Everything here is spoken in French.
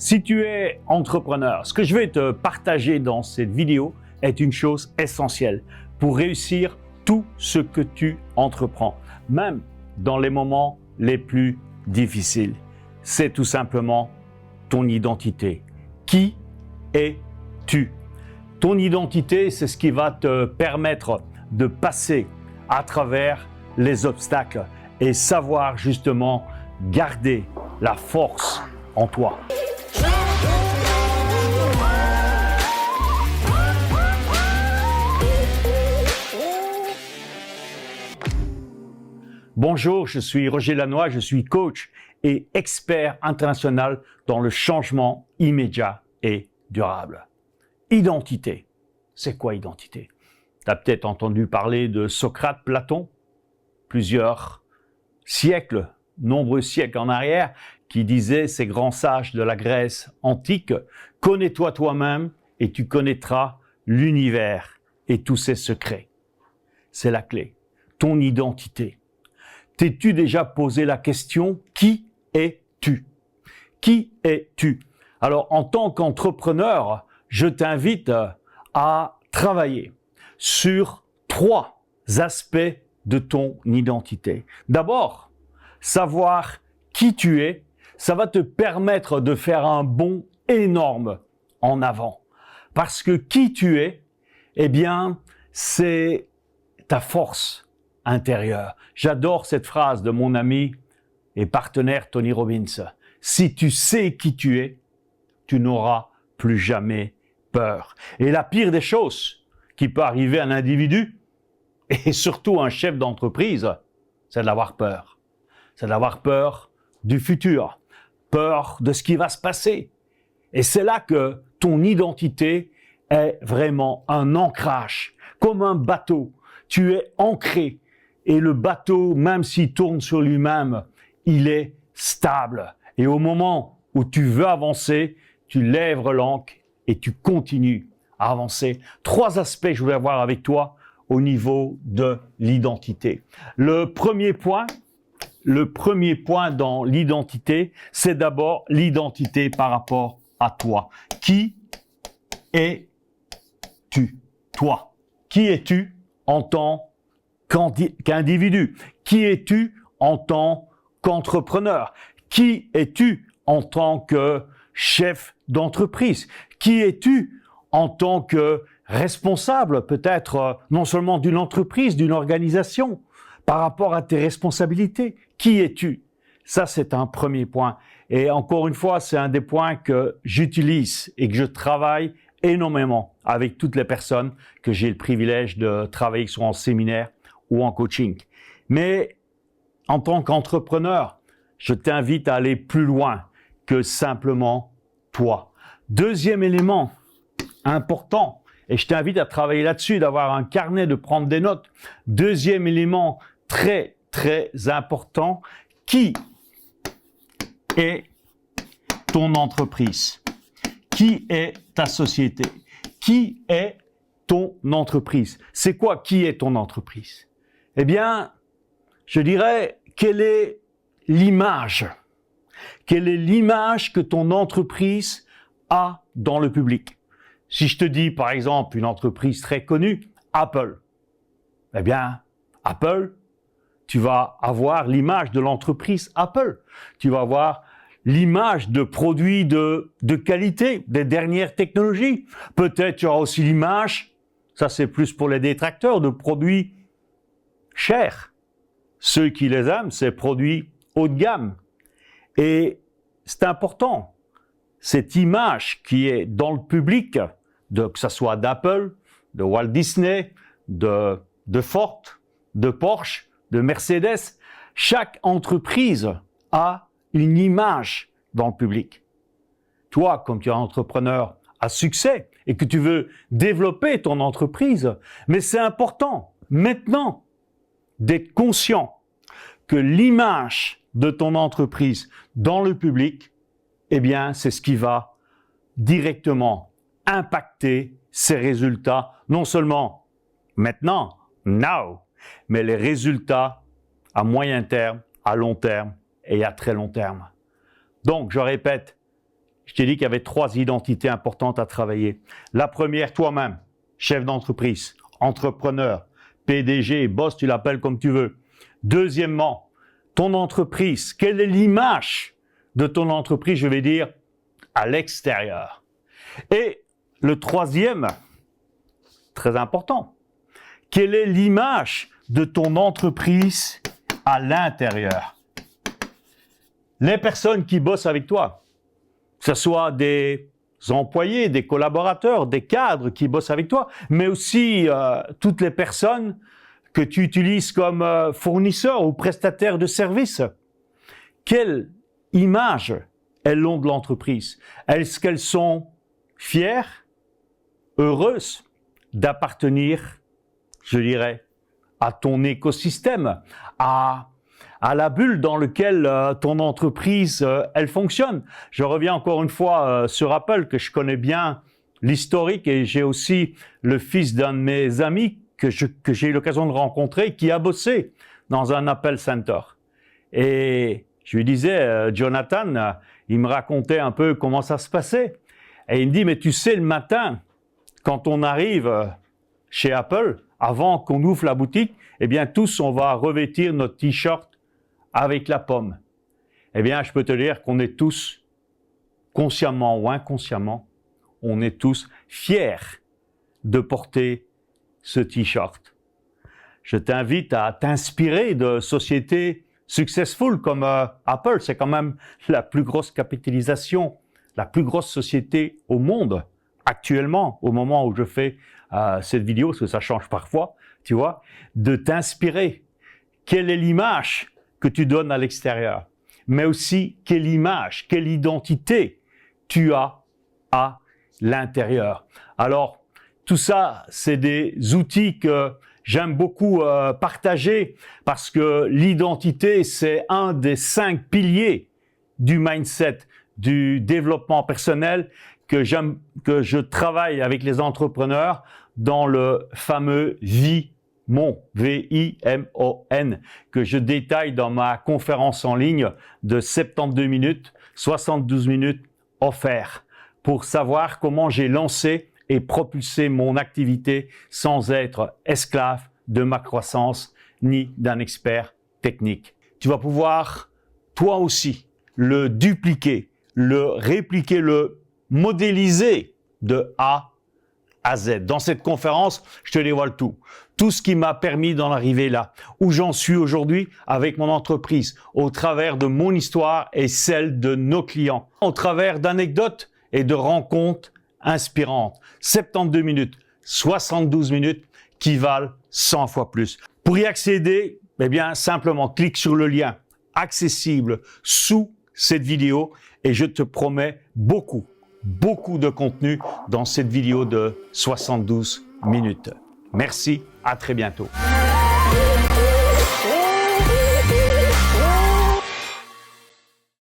Si tu es entrepreneur, ce que je vais te partager dans cette vidéo est une chose essentielle pour réussir tout ce que tu entreprends, même dans les moments les plus difficiles. C'est tout simplement ton identité. Qui es-tu? Ton identité, c'est ce qui va te permettre de passer à travers les obstacles et savoir justement garder la force en toi. Bonjour, je suis Roger Lannoy, je suis coach et expert international dans le changement immédiat et durable. Identité. C'est quoi identité? Tu as peut-être entendu parler de Socrate, Platon, plusieurs siècles, nombreux siècles en arrière, qui disaient, ces grands sages de la Grèce antique, « Connais-toi toi-même et tu connaîtras l'univers et tous ses secrets. » C'est la clé, ton identité. T'es-tu déjà posé la question, qui es-tu? Qui es-tu? Alors, en tant qu'entrepreneur, je t'invite à travailler sur 3 aspects de ton identité. D'abord, savoir qui tu es, ça va te permettre de faire un bond énorme en avant. Parce que qui tu es, eh bien, c'est ta force intérieure. J'adore cette phrase de mon ami et partenaire Tony Robbins. Si tu sais qui tu es, tu n'auras plus jamais peur. Et la pire des choses qui peut arriver à un individu, et surtout un chef d'entreprise, c'est d'avoir peur. C'est d'avoir peur du futur, peur de ce qui va se passer. Et c'est là que ton identité est vraiment un ancrage, comme un bateau. Tu es ancré. Et le bateau, même s'il tourne sur lui-même, il est stable. Et au moment où tu veux avancer, tu lèves l'ancre et tu continues à avancer. 3 aspects que je voulais voir avec toi au niveau de l'identité. Le premier point dans l'identité, c'est d'abord l'identité par rapport à toi. Qui es-tu? Toi. Qui es-tu en tant qu'individu? Qui es-tu en tant qu'entrepreneur? Qui es-tu en tant que chef d'entreprise? Qui es-tu en tant que responsable, peut-être non seulement d'une entreprise, d'une organisation, par rapport à tes responsabilités? Qui es-tu? Ça, c'est un premier point. Et encore une fois, c'est un des points que j'utilise et que je travaille énormément avec toutes les personnes que j'ai le privilège de travailler, soit en séminaire ou en coaching. Mais en tant qu'entrepreneur, je t'invite à aller plus loin que simplement toi. Deuxième élément important, et je t'invite à travailler là-dessus, d'avoir un carnet, de prendre des notes. Deuxième élément très, très important, qui est ton entreprise? Qui est ta société? Qui est ton entreprise? C'est quoi qui est ton entreprise? Eh bien, je dirais, quelle est l'image? Quelle est l'image que ton entreprise a dans le public? Si je te dis, par exemple, une entreprise très connue, Apple, eh bien, Apple, tu vas avoir l'image de l'entreprise Apple. Tu vas avoir l'image de produits de qualité, des dernières technologies. Peut-être tu auras aussi l'image, ça c'est plus pour les détracteurs, de produits chers. Ceux qui les aiment, c'est produits haut de gamme. Et c'est important, cette image qui est dans le public, que ce soit d'Apple, de Walt Disney, de Ford, de Porsche, de Mercedes, chaque entreprise a une image dans le public. Toi, comme tu es un entrepreneur à succès et que tu veux développer ton entreprise, mais c'est important maintenant d'être conscient que l'image de ton entreprise dans le public, eh bien, c'est ce qui va directement impacter ses résultats, non seulement maintenant, now, mais les résultats à moyen terme, à long terme et à très long terme. Donc, je répète, Je t'ai dit qu'il y avait 3 identités importantes à travailler. La première, toi-même, chef d'entreprise, entrepreneur, PDG, boss, tu l'appelles comme tu veux. Deuxièmement, ton entreprise. Quelle est l'image de ton entreprise, je vais dire, à l'extérieur? Et le troisième, très important, quelle est l'image de ton entreprise à l'intérieur? Les personnes qui bossent avec toi, que ce soit des employés, des collaborateurs, des cadres qui bossent avec toi, mais aussi toutes les personnes que tu utilises comme fournisseurs ou prestataires de services. Quelle image elles ont de l'entreprise? Est-ce qu'elles sont fières, heureuses d'appartenir, je dirais, à ton écosystème, à la bulle dans laquelle ton entreprise, elle fonctionne? Je reviens encore une fois sur Apple, que je connais bien l'historique, et j'ai aussi le fils d'un de mes amis que j'ai eu l'occasion de rencontrer, qui a bossé dans un Apple Center. Et je lui disais, Jonathan, il me racontait un peu comment ça se passait. Et il me dit, mais tu sais, le matin, quand on arrive chez Apple, avant qu'on ouvre la boutique, eh bien, tous, on va revêtir notre t-shirt avec la pomme. Eh bien, je peux te dire qu'on est tous, consciemment ou inconsciemment, on est tous fiers de porter ce t-shirt. Je t'invite à t'inspirer de sociétés successful comme Apple. C'est quand même la plus grosse capitalisation, la plus grosse société au monde actuellement, au moment où je fais cette vidéo, parce que ça change parfois, tu vois, de t'inspirer. Quelle est l'image que tu donnes à l'extérieur, mais aussi quelle image, quelle identité tu as à l'intérieur. Alors, tout ça, c'est des outils que j'aime beaucoup partager, parce que l'identité, c'est un des 5 piliers du mindset, du développement personnel que je travaille avec les entrepreneurs dans le fameux VIMON, V-I-M-O-N, que je détaille dans ma conférence en ligne de 72 minutes, 72 minutes offertes, pour savoir comment j'ai lancé et propulsé mon activité sans être esclave de ma croissance ni d'un expert technique. Tu vas pouvoir, toi aussi, le dupliquer, le répliquer, le modéliser de A à Z. Dans cette conférence, je te dévoile tout. Tout ce qui m'a permis d'en arriver là, où j'en suis aujourd'hui avec mon entreprise, au travers de mon histoire et celle de nos clients, au travers d'anecdotes et de rencontres inspirantes. 72 minutes, 72 minutes qui valent 100 fois plus. Pour y accéder, eh bien, simplement, clique sur le lien accessible sous cette vidéo et je te promets beaucoup de contenu dans cette vidéo de 72 minutes. Merci, à très bientôt.